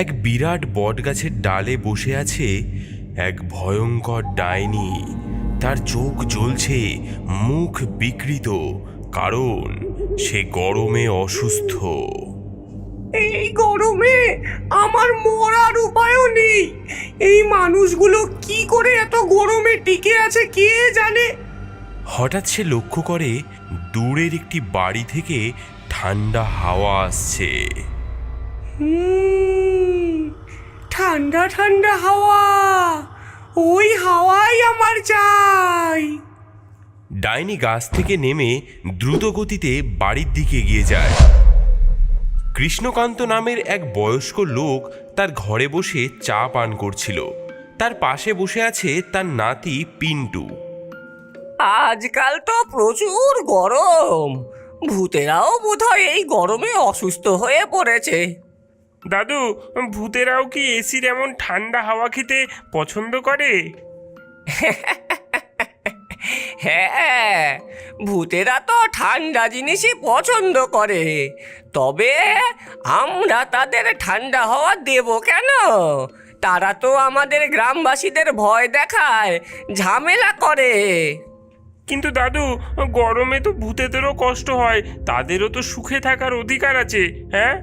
এক বিরাট বটগাছের ডালে বসে আছে এক ভয়ঙ্কর ডাইনি। তার চোখ জ্বলছে, মুখ বিকৃত, কারণ সে গরমে অসুস্থ। এই গরমে আমার মরার উপায়ও নেই। এই মানুষগুলো কি করে এত গরমে টিকে আছে কে জানে। হঠাৎ সে লক্ষ্য করে দূরের একটি বাড়ি থেকে ঠান্ডা হাওয়া আসছে। ঠান্ডা ঠান্ডা হাওয়া, ওই হাওয়াই আমার চাই। ডাইনি গাছ থেকে নেমে দ্রুত গতিতে বাড়ির দিকে এগিয়ে যায়। কৃষ্ণকান্ত নামের এক বয়স্ক লোক তার ঘরে বসে চা পান করছিল। তার পাশে বসে আছে তার নাতি পিন্টু। আজকাল তো প্রচুর গরম, ভূতেরাও বোধহয় এই গরমে অসুস্থ হয়ে পড়েছে। দাদু, ভূতেরাও কি এসির এমন ঠান্ডা হাওয়া খেতে পছন্দ করে? হ্যাঁ, ভূতেরা তো ঠান্ডা জিনিসই পছন্দ করে, তবে আমরা তাদের ঠান্ডা হাওয়া দেব কেন? তারা তো আমাদের গ্রামবাসীদের ভয় দেখায়, ঝামেলা করে। কিন্তু দাদু, গরমে তো ভূতেদেরও কষ্ট হয়, তাদেরও তো সুখে থাকার অধিকার আছে। হ্যাঁ,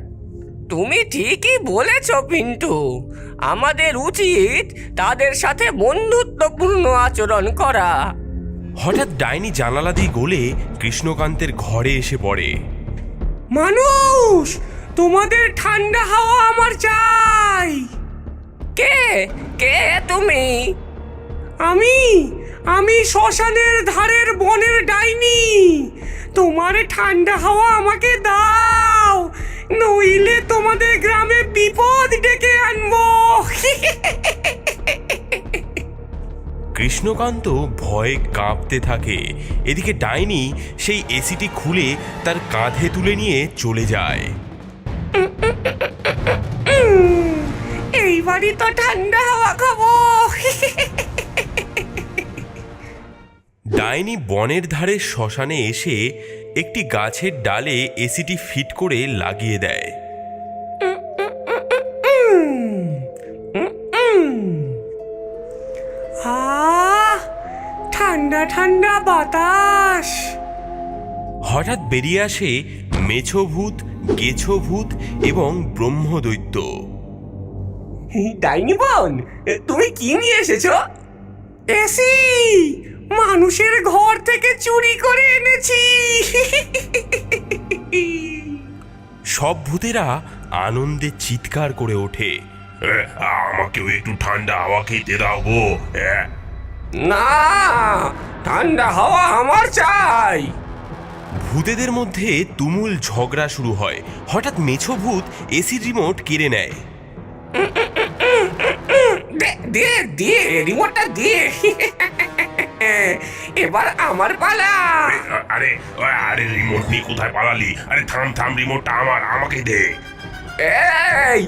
তুমি ঠিকই বলেছ পিন্টু, আমাদের উচিত তাদের সাথে বন্ধুত্বপূর্ণ আচরণ করা। হঠাৎ ডাইনি জানালা দিয়ে গলে কৃষ্ণকান্তের ঘরে এসে পড়ে। মানুষ, তোমাদের ঠান্ডা হাওয়া আমার চাই। কে কে তুমি? আমি আমি শ্মশানের ধারের বনের ডাইনি। তোমার ঠান্ডা হাওয়া আমাকে দাও, নইলে তোমাদের গ্রামে বিপদ ডেকে আনবো। কৃষ্ণকান্ত ভয়ে কাঁপতে থাকে। এদিকে ডাইনি সেই এসিটি খুলে তার কাঁধে তুলে নিয়ে চলে যায়। এইবারই তো ঠান্ডা হাওয়া খাবো। ডাইনি বনের ধারে শ্মশানে এসে একটি গাছের ডালে এসিটি ফিট করে লাগিয়ে দেয়। ঠান্ডা ঠান্ডা বাতাস। হঠাৎ বেরিয়ে আসে মেছো ভূত, গেছো ভূত এবং ব্রহ্মদৈত্য। ডাইনি বোন, তুমি কি নিয়ে এসেছো? এসি, মানুষের ঘর থেকে চুরি করে এনেছি। সব ভূতেরা আনন্দে চিৎকার করে ওঠে। আমাকেও একটু ঠান্ডা হাওয়া খেতে দাও গো। না, ঠান্ডা হাওয়া আমার চাই। ভূতেদের মধ্যে তুমুল ঝগড়া শুরু হয়। হঠাৎ মেছো ভূত এসির রিমোট কেড়ে নেয়। দে দে রিমোটটা দে। এবার আমার পালা। আরে আরে রিমোট নিয়ে কোথায় পালালি? আরে থাম থাম, রিমোটটা আমার, আমাকে দে। এই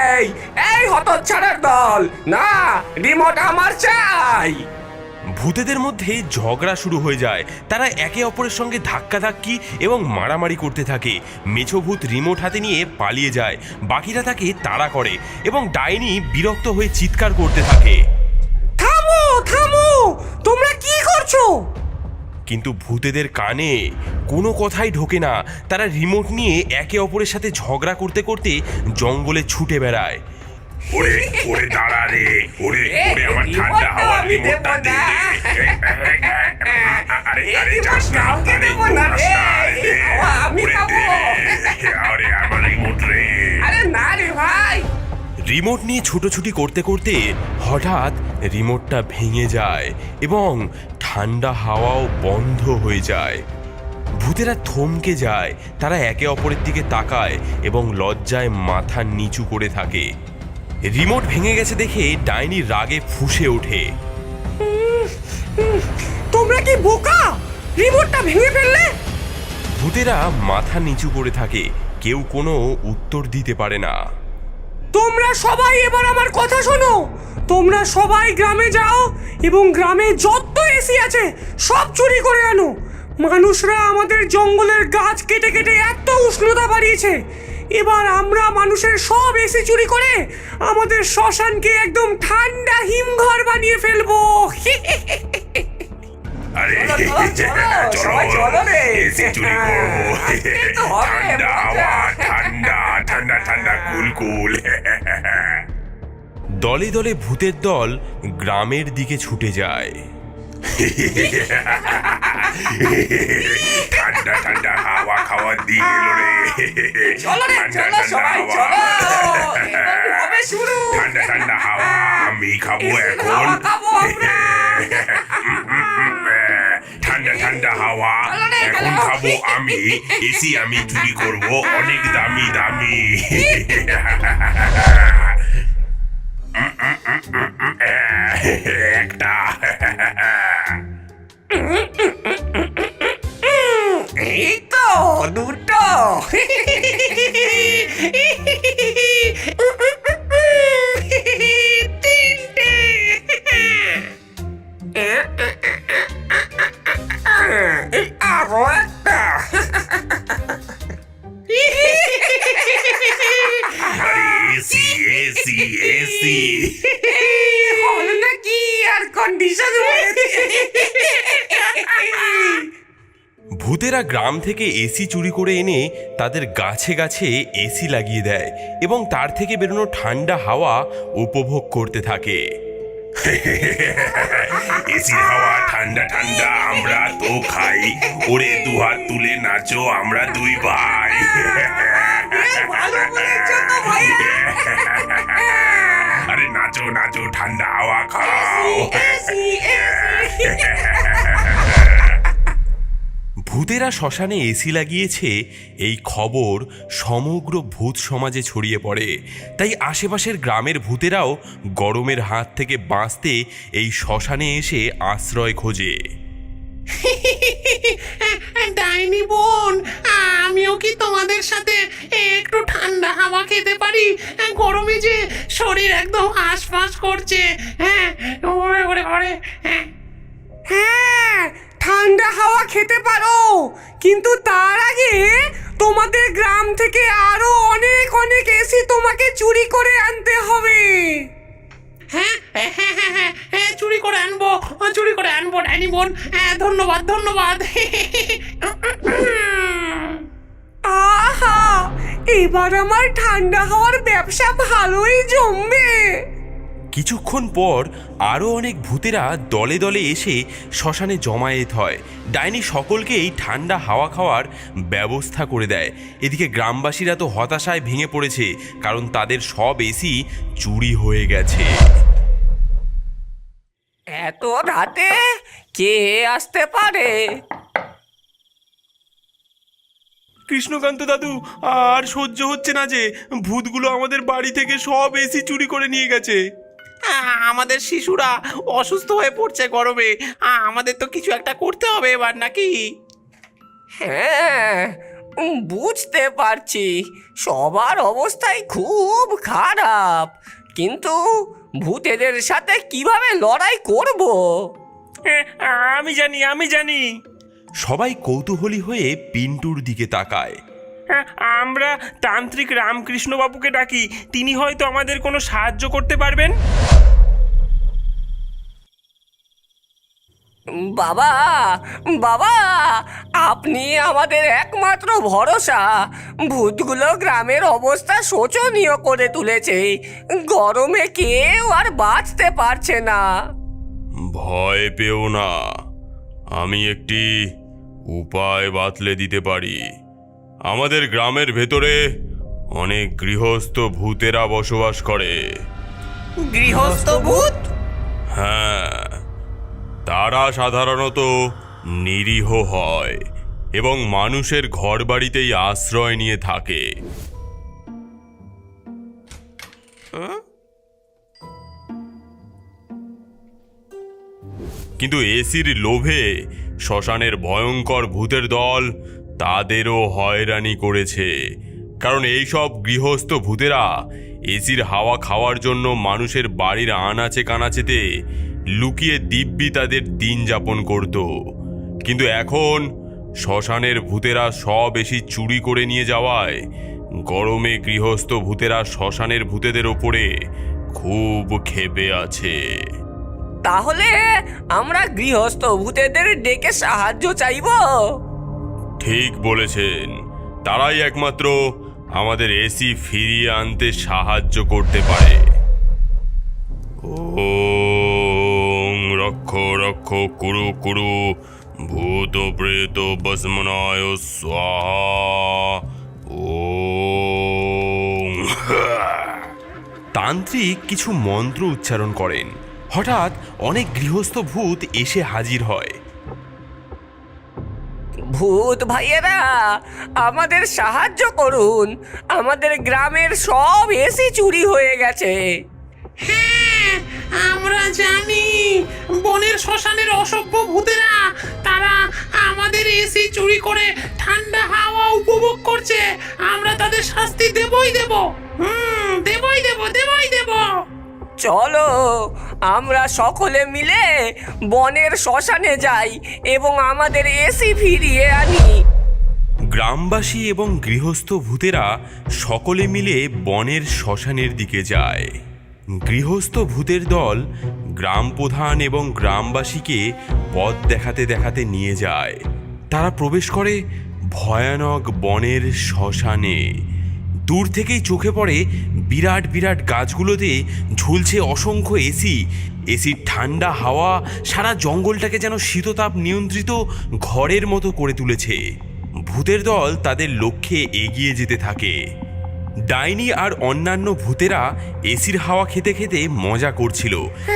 এই এই হতচ্ছাড়ার দল, না, রিমোট আমার চাই। ভূতেদের মধ্যে ঝগড়া শুরু হয়ে যায়। তারা একে অপরের সঙ্গে ধাক্কাধাক্কি এবং মারামারি করতে থাকে। মেছো ভূত রিমোট হাতে নিয়ে পালিয়ে যায়। বাকিরা তাকে তাড়া করে এবং ডাইনি বিরক্ত হয়ে চিৎকার করতে থাকে। থামো থামো, তোমরা কি করছো? কিন্তু ভূতেদের কানে কোনো কথাই ঢোকে না। তারা রিমোট নিয়ে একে অপরের সাথে ঝগড়া করতে করতে জঙ্গলে ছুটে বেড়ায়। ওরে ওরে দাঁড়া রে, ওরে ওরে আমার ঠান্ডা হাওয়া রিমোটটা দে। আরে আরে যাস না, আরে যাস না, আমি ওরে খাবো। দে, আরে আমার রিমোট রে। আরে না রে ভাই। রিমোট নিয়ে ছুটোছুটি করতে করতে হঠাৎ রিমোটটা ভেঙে যায় এবং ঠান্ডা হাওয়াও বন্ধ হয়ে যায়। ভূতেরা থমকে যায়। তারা একে অপরের দিকে তাকায় এবং লজ্জায় মাথা নিচু করে থাকে। রিমোট ভেঙে গেছে দেখে ডাইনি রাগে ফুঁসে ওঠে। তোমরা কি বোকা? রিমোটটা ভেঙে ফেললে। ভূতেরা মাথা নিচু করে থাকে, কেউ কোনো উত্তর দিতে পারে না। তোমরা সবাই এবার আমার কথা শোনো। তোমরা সবাই গ্রামে যাও এবং গ্রামে যত এসি আছে সব চুরি করে আনো। মানুষরা আমাদের জঙ্গলের গাছ কেটে কেটে এত উষ্ণতা বাড়িয়েছে, এবার আমরা মানুষের সব এসি চুরি করে আমাদের শ্মশানকে একদম ঠান্ডা হিমঘর বানিয়ে ফেলবো। আরে সবাই চলো রে। এসি চুরি করবো। আজকে তো হবে ঠান্ডা মজা। হাওয়া, ঠান্ডা ঠান্ডা ঠান্ডা কুল কুল। দলে দলে ভূতের দল গ্রামের দিকে ছুটে যায়। ঠান্ডা ঠান্ডা হাওয়া খাওয়ার দিন এলো রে। চলো রে, ঠান্ডা চলো ঠান্ডা সবাই হাওয়া। চলো। এবার হবে শুরু। ঠান্ডা ঠান্ডা হাওয়া আমি খাবো এখন। হাওয়া খাবো আমরা। ঠান্ডা ঠান্ডা হাওয়া চলো রে, এখন চলো। খাবো আমি। এসি আমি চুরি করবো অনেক দামি দামি। একটা এই তো দুটো। তিনটে। আরো একটা। আরে এসি এসি এসি। হলো নাকি এয়ার কন্ডিশন হয়েছে? ভূতেরা গ্রাম থেকে এসি চুরি করে এনে তাদের গাছে গাছে এসি লাগিয়ে দেয় এবং তার থেকে বেরোনো ঠান্ডা হাওয়া উপভোগ করতে থাকে। এসির হাওয়া ঠান্ডা ঠান্ডা আমরা তো খাই। ওরে দুহাত তুলে নাচো আমরা দুই ভাই। ভালো বলেছো তো ভাইয়া। আরে নাচো নাচো ঠান্ডা হাওয়া খাও। AC, AC. ভূতেরা শ্মশানে এসি লাগিয়েছে এই খবর সমগ্র ভূত সমাজে ছড়িয়ে পড়ে। তাই আশেপাশের গ্রামের ভূতেরাও গরমের হাত থেকে বাঁচতে এই শ্মশানে এসে আশ্রয় খোঁজে। ডাইনি বোন, আমিও কি তোমাদের সাথে একটু ঠান্ডা হাওয়া খেতে পারি? গরমে যে শরীর একদম হাঁসফাঁস করছে। হ্যাঁ, ওরে ওরে ওরে। হ্যাঁ, ঠান্ডা হাওয়া খেতে পারো, কিন্তু তার আগে তোমাদের গ্রাম থেকে আরো অনেক অনেক এসি তোমাকে চুরি করে আনতে হবে। হ্যাঁ হ্যাঁ হ্যাঁ হ্যাঁ হ্যাঁ, চুরি করে আনবো, চুরি করে আনবো ডাইনি বোন। হ্যাঁ, ধন্যবাদ ধন্যবাদ। আহা, এবার আমার ঠান্ডা হাওয়ার ব্যবসা ভালোই জমবে। কিছুক্ষণ পর আরও অনেক ভূতেরা দলে দলে এসে শ্মশানে জমায়েত হয়। ডাইনি সকলকেই ঠান্ডা হাওয়া খাওয়ার ব্যবস্থা করে দেয়। এদিকে গ্রামবাসীরা তো হতাশায় ভেঙে পড়েছে, কারণ তাদের সব এসি চুরি হয়ে গেছে। এত রাতে কে আসতে পারে? কৃষ্ণকান্ত দাদু, আর সহ্য হচ্ছে না যে ভূতগুলো আমাদের বাড়ি থেকে সব এসি চুরি করে নিয়ে গেছে। আমাদের শিশুরা অসুস্থ হয়ে পড়ছে গরমে। আমাদের তো কিছু একটা করতে হবে এবার, নাকি? হ্যাঁ, বুঝতে পারছি সবার অবস্থাই খুব খারাপ, কিন্তু ভূতেদের সাথে কিভাবে লড়াই করব? আমি জানি। সবাই কৌতূহলী হয়ে পিন্টুর দিকে তাকায়। আমরা তান্ত্রিক রামকৃষ্ণ বাবুকে ডাকি, তিনি হয়তো আমাদের কোনো সাহায্য করতে পারবেন। বাবা বাবা, আপনি আমাদের একমাত্র ভরসা। ভূতগুলো গ্রামের অবস্থা শোচনীয় করে তুলেছে। গরমে কেউ আর বাঁচতে পারছে না। ভয় পেও না, আমি একটি উপায় বাতলে দিতে পারি। আমাদের গ্রামের ভেতরে অনেক গৃহস্থ ভূতেরা বসবাস করে। গৃহস্থ ভূত? হ্যাঁ, তারা সাধারণত নিরীহ হয় এবং মানুষের ঘরবাড়িতেই আশ্রয় নিয়ে থাকে। কিন্তু এসির লোভে শ্মশানের ভয়ঙ্কর ভূতের দল তাদেরও হয়রানি করেছে, কারণ এইসব গৃহস্থ ভূতেরা এসির হাওয়া খাওয়ার জন্য মানুষের বাড়ির আনাচে কানাচেতে লুকিয়ে দিব্যি তাদের দিন যাপন করত। কিন্তু এখন শ্মশানের ভূতেরা সব এসি চুরি করে নিয়ে যাওয়ায় গরমে গৃহস্থ ভূতেরা শ্মশানের ভূতেদের ওপরে খুব ক্ষেপে আছে। তাহলে আমরা গৃহস্থ ভূতেদের ডেকে সাহায্য চাইবো। ঠিক বলেছেন, তারাই একমাত্র আমাদের এসি ফিরিয়ে আনতে সাহায্য করতে পারে। ওং রক্ষ রক্ষ কুরু কুরু ভূত প্রেত ভস্মনায় স্বাহা। ওং তান্ত্রিক কিছু মন্ত্র উচ্চারণ করেন। হঠাৎ অনেক গৃহস্থ ভূত এসে হাজির হয়। ভূত ভাইয়েরা, আমাদের সাহায্য করুন। আমাদের গ্রামের সব এসি চুরি হয়ে গেছে। হ্যাঁ, আমরা জানি বনের শ্মশানের অসভ্য ভূতেরা তারা আমাদের এসি চুরি করে ঠান্ডা হাওয়া উপভোগ করছে। আমরা তাদের শাস্তি দেবই দেব। দেবই দেব। চলো আমরা সকলে মিলে বনের শ্মশানে যাই এবং আমাদের এসি ফিরিয়ে আনি। গ্রামবাসী এবং গৃহস্থ ভূতেরা সকলে মিলে বনের শ্মশানের দিকে যায়। গৃহস্থ ভূতের দল গ্রাম প্রধান এবং গ্রামবাসীকে পথ দেখাতে দেখাতে নিয়ে যায়। তারা প্রবেশ করে ভয়ানক বনের শ্মশানে। দূর থেকেই চোখে পড়ে বিরাট বিরাট গাছগুলোতে ঝুলছে অসংখ্য এসির ঠান্ডা হাওয়া সারা জঙ্গলটাকে যেন শীততাপ নিয়ন্ত্রিত ঘরের মতো করে তুলেছে। ভূতের দল তাদের লক্ষ্যে এগিয়ে যেতে থাকে। ডাইনি আর অন্যান্য ভূতেরা এসির হাওয়া খেতে খেতে মজা করছিল।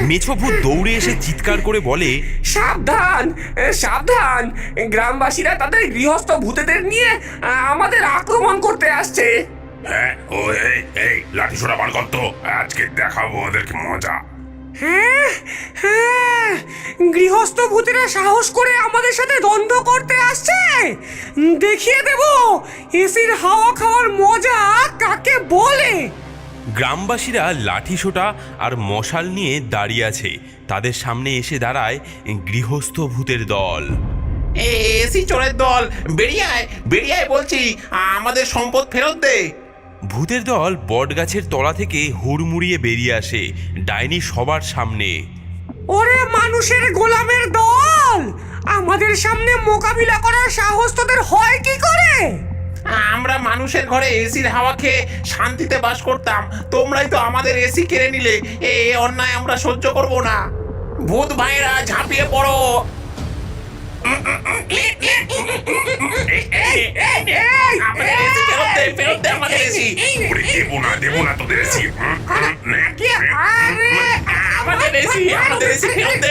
মেছো ভূত দৌড়ে এসে চিৎকার করে বলে, সাবধান সাবধান, গ্রামবাসীরা তাদের গৃহস্থ ভূতেদের নিয়ে আমাদের আক্রমণ করতে আসছে। হ্যাঁ, ও এই লাঠি ছোড়া বার করতো, আজকে দেখাবো ওদেরকে মজা। হ্যাঁ হ্যাঁ, গৃহস্থ ভূতেরা সাহস করে আমাদের সাথে দ্বন্দ্ব করতে আসছে। দেখিয়ে দেব এসির হাওয়া খাওয়ার মজা কাকে বলে। গ্রামবাসীরা লাঠি সোঁটা আর মশাল নিয়ে দাঁড়িয়ে আছে। তাদের সামনে এসে দাঁড়ায় গৃহস্থ ভূতের দল। এসি চোরের দল, বেরিয়ে আয় বলছি, আমাদের সম্পদ ফেরত দে। ভূতের দল বটগাছের তলা থেকে হুড়মুড়িয়ে বেরিয়ে আসে ডাইনি সবার সামনে। ওরে মানুষের গোলামের দল, আমাদের সামনে মোকাবিলা করার সাহস তোদের হয় কি করে? আমরা মানুষের ঘরে এসির হাওয়া খেয়ে শান্তিতে বাস করতাম, তোমরাই তো আমাদের এসি কেড়ে নিলে। এই অন্যায় আমরা সহ্য করব না। ভূত ভাইরা ঝাঁপিয়ে পড়ো। আমাদের এসি ফেরত দে আমাদের এসি। ওরে দেবো না তোদের এসি। আমাদের এসি ফেরত দে।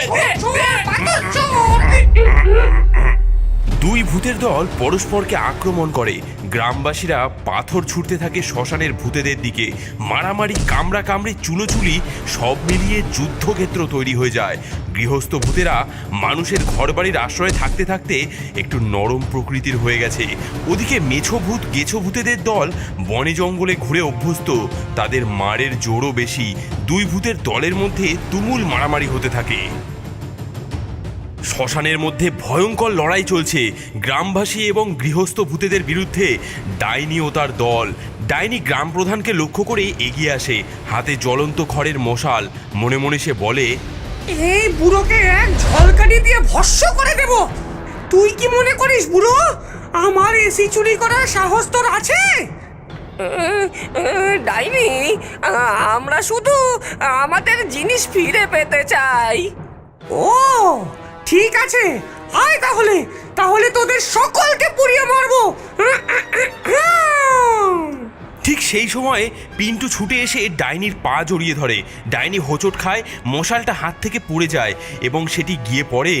দুই ভূতের দল পরস্পরকে আক্রমণ করে। গ্রামবাসীরা পাথর ছুটতে থাকে শ্মশানের ভূতেদের দিকে। মারামারি, কামড়াকামড়ি, চুলোচুলি সব মিলিয়ে যুদ্ধক্ষেত্র তৈরি হয়ে যায়। গৃহস্থ ভূতেরা মানুষের ঘরবাড়ির আশ্রয়ে থাকতে থাকতে একটু নরম প্রকৃতির হয়ে গেছে। ওদিকে মেছো ভূত গেছো ভূতেদের দল বনে জঙ্গলে ঘুরে অভ্যস্ত। তাদের মারের জোরও বেশি। দুই ভূতের দলের মধ্যে তুমুল মারামারি হতে থাকে। শ্মশানের মধ্যে ভয়ঙ্কর লড়াই চলছে গ্রামবাসী এবং গৃহস্থ ভূতেদের বিরুদ্ধে। ডাইনি ও তার দল। ডাইনি গ্রাম প্রধানকে লক্ষ্য করে এগিয়ে আসে, হাতে জ্বলন্ত খড়ের মশাল। মনে মনে সে বলে, এই বুড়োকে এক ঝলকানি দিয়ে ভস্ম করে দেব। তুই কি মনে করিস বুড়ো, আমার এসি চুরি করার সাহস তোর আছে? ডাইনি, আমরা শুধু আমাদের জিনিস ফিরে পেতে চাই। ও ঠিক আছে, আয় তাহলে তোদের সকলকে পুড়িয়ে মারবো। ঠিক সেই সময় পিন্টু ছুটে এসে ডাইনির পা জড়িয়ে ধরে। ডাইনি হোঁচট খায়, মশালটা হাত থেকে পড়ে যায় এবং সেটি গিয়ে পড়ে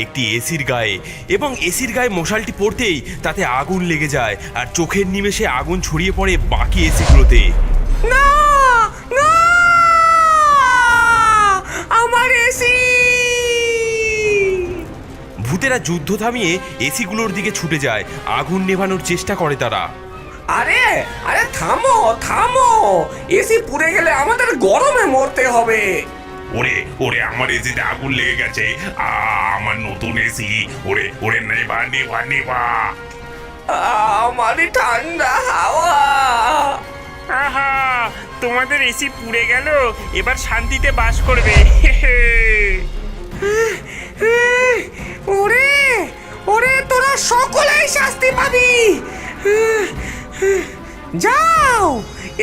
একটি এসির গায়ে। এবং এসির গায়ে মশালটি পড়তেই তাতে আগুন লেগে যায় আর চোখের নিমেষে আগুন ছড়িয়ে পড়ে বাকি এসিগুলোতে। না না, আমার এসি! ভূতেরা যুদ্ধ থামিয়ে এসিগুলোর দিকে ছুটে যায়। আগুন নেভানোর চেষ্টা করে তারা। আরে থামো, এসি পুড়ে গেলে আমাদের গরমে মরতে হবে। ওরে আমার এসিতে আগুন লেগে গেছে। আমার নতুন এসি। ওরে নেবা। আমার ঠান্ডা হাওয়া। আহা, তোমাদের এসি পুড়ে গেল, এবার শান্তিতে বাস করবে। ওরে ওরে তোরা সকলেই শাস্তি পাবি। যাও,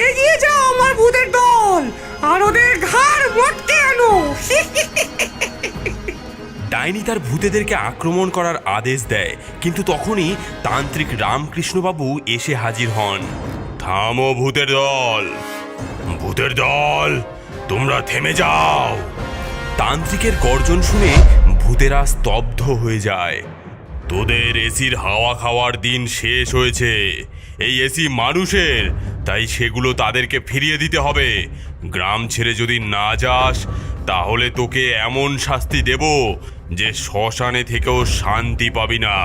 এগিয়ে যাও আমার ভূতের দল, আর ওদের ঘাড় মটকে আনো। ডাইনি তার ভূতেদেরকে আক্রমণ করার আদেশ দেয়, কিন্তু তখনই তান্ত্রিক রামকৃষ্ণবাবু এসে হাজির হন। থামো ভূতের দল, ভূতের দল, তোমরা থেমে যাও। তান্ত্রিকের গর্জন শুনে ভূতেরা স্তব্ধ হয়ে যায়। তোদের এসির হাওয়া খাওয়ার দিন শেষ হয়েছে। এই এসি মানুষের, তাই সেগুলো তাদেরকে ফিরিয়ে দিতে হবে। গ্রাম ছেড়ে যদি না যাস, তাহলে তোকে এমন শাস্তি দেব যে শ্মশানে থেকেও শান্তি পাবি না।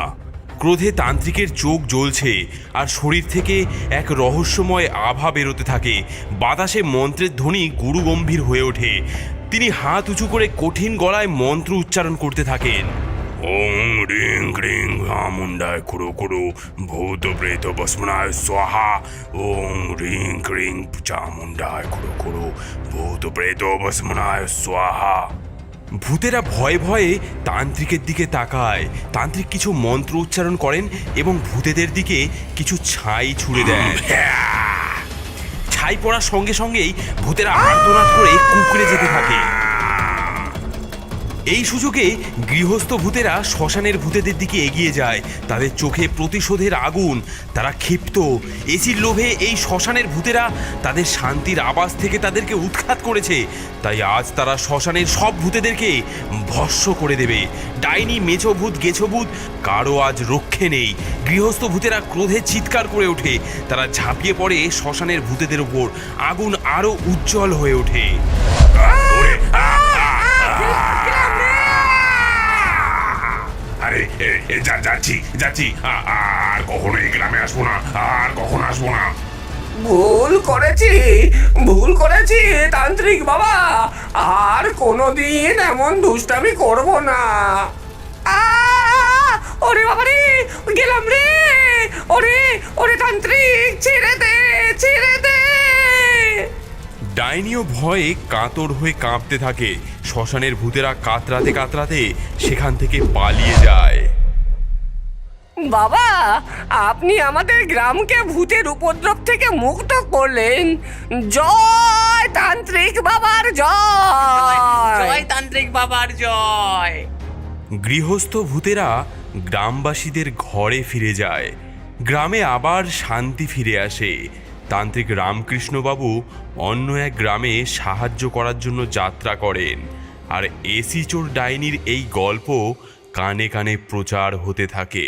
ক্রোধে তান্ত্রিকের চোখ জ্বলছে আর শরীর থেকে এক রহস্যময় আভা বেরোতে থাকে। বাতাসে মন্ত্রের ধ্বনি গুরুগম্ভীর হয়ে ওঠে। তিনি হাত উঁচু করে কঠিন গলায় মন্ত্র উচ্চারণ করতে থাকেন। ওং রিং ক্রিং মুন্ডায় কুরু কুরু ভূত প্রেত ভস্মনায় স্বাহা। ওং রিং ক্রিং চামুন্ডায় কুরু কুরু ভূত প্রেত ভস্মনায় স্বাহা। ভূতেরা ভয়ে ভয়ে তান্ত্রিকের দিকে তাকায়। তান্ত্রিক কিছু মন্ত্র উচ্চারণ করেন এবং ভূতেদের দিকে কিছু ছাই ছুঁড়ে দেন। ছাই পড়ার সঙ্গে সঙ্গেই ভূতেরা আর্তনাদ করে কুঁকড়ে যেতে থাকে। এই সুযোগে গৃহস্থ ভূতেরা শ্মশানের ভূতেদের দিকে এগিয়ে যায়। তাদের চোখে প্রতিশোধের আগুন। তারা ক্ষিপ্ত। এসির লোভে এই শ্মশানের ভূতেরা তাদের শান্তির আবাস থেকে তাদেরকে উৎখাত করেছে। তাই আজ তারা শ্মশানের সব ভূতেদেরকে ভস্ম করে দেবে। ডাইনি, মেছো ভূত, গেছো ভূত, কারো আজ রক্ষে নেই। গৃহস্থ ভূতেরা ক্রোধে চিৎকার করে ওঠে। তারা ঝাঁপিয়ে পড়ে শ্মশানের ভূতেদের উপর। আগুন আরো উজ্জ্বল হয়ে ওঠে। আরে যাচ্ছি যাচ্ছি, আর কখনো এই গ্রামে আসবো না, আর কখনো আসবো না। ভুল করেছি তান্ত্রিক বাবা, আর কোনোদিন এমন দুষ্টামি করব না। ওরে বাবা রে, গেলাম রে। ওরে ওরে তান্ত্রিক, ছেড়ে দে, ছেড়ে দে। ডাইনিও ভয়ে কাতর হয়ে কাঁপতে থাকে। শ্মশানের ভূতেরা কাতরাতে কাতরাতে সেখান থেকে পালিয়ে যায়। বাবা, আপনি আমাদের গ্রামকে ভূতের উপদ্রব থেকে মুক্ত করলেন। জয় তান্ত্রিক বাবার জয়। জয় তান্ত্রিক বাবার জয়। গৃহস্থ ভূতেরা গ্রামবাসীদের ঘরে ফিরে যায়। গ্রামে আবার শান্তি ফিরে আসে। তান্ত্রিক রামকৃষ্ণবাবু অন্য এক গ্রামে সাহায্য করার জন্য যাত্রা করেন। আর এসি চোর ডাইনির এই গল্প কানে কানে প্রচার হতে থাকে।